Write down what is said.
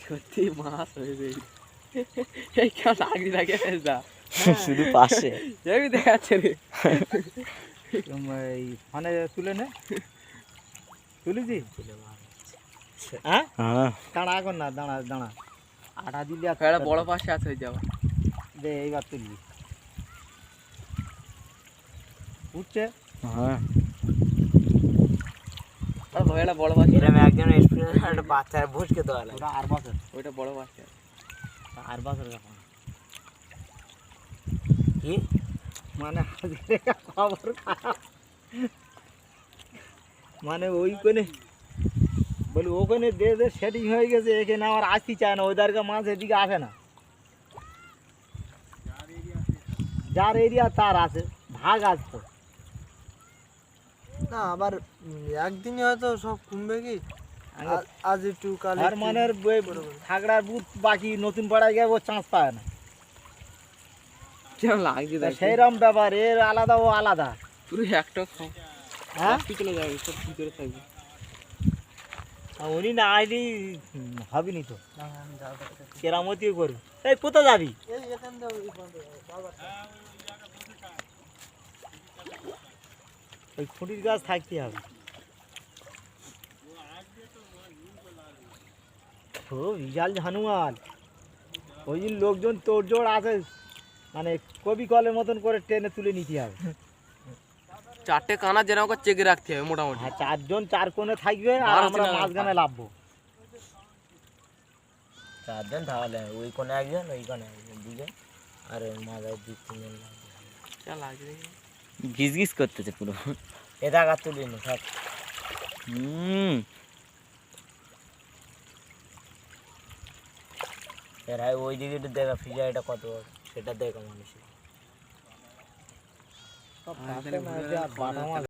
সত্যি মাছ হয়ে গেছে। এই কেউ লাগি লাগে যা শুধু পাশে এই দেখাচ্ছে রে। এই মানে তুলে নে, তুলেছি। হ্যাঁ হ্যাঁ দাঁড়া এখন না, দাঁড়া দাঁড়া, আটা দিলে আর একটা বড় পাশে আছে হয়ে যাবে। দে এইবার তুলবি। উঠছে। হ্যাঁ আর ভাই একটা বড় পাশে, এরকম একজন এক্সপিরিয়েন্স একটা বাচ্চার ভুজকে দেওয়া লাগে। ওটা আর বছর, ওইটা বড় পাশে আছে। আর বছর কখন কি মানে আজকে খবর খারাপ। মানে ওইখানে বলি ওখানে দে দে সেটিং হয়ে গেছে, এখানে আমার আসতে চায় না, ওইদারকে মাছ এদিকে আসে না। যার এরিয়া তার আছে, ভাগ আছে তো। না আবার একদিনই হয়তো সব কমবে কি, আজ একটু কাল আর মানে থাকড়ার বুথ বাকি নতুন পাড়ায় গিয়ে ও চান্স পায় না। কেমন লাগছে দেখ, সেইরকম ব্যাপার, এর আলাদা ও আলাদা। পুরো একটা খাও হ্যাঁ চলে যাবে, সব ভিতরে থাকবে। আর উনি না আইলি হবি নি তো, কেরামতিও করবি। এই কোথায় যাবি? ওই খুঁটির গাছ থাকতে হবে। ও বিশাল ঝানুয়াল, ওই দিন লোকজন তোড়জোড় আছে, মানে কবি কলের মতন করে টেনে তুলে নিতে হবে। চারটে কানা যেরকম করে চেকে রাখতে হবে মোটামুটি। আর চারজন চার কোণে থাকবে, আর মাছ আমরা না, মাঝখানে লাভবো। চারজন তাহলে ওই কোণে একজন, ওই কোণে একজন, দুজন, আর মাথায় দু তিনজন কেমন লাগছে দেখি। গিজ গিজ করতেছে পুরো। এ টাকা তুলি না সব। এর হয় ওই দিকে দেখা ফিজাইটা কত বড়, সেটা দেখো মানুষ। সব কাছে না, যে আর বাটা মাছ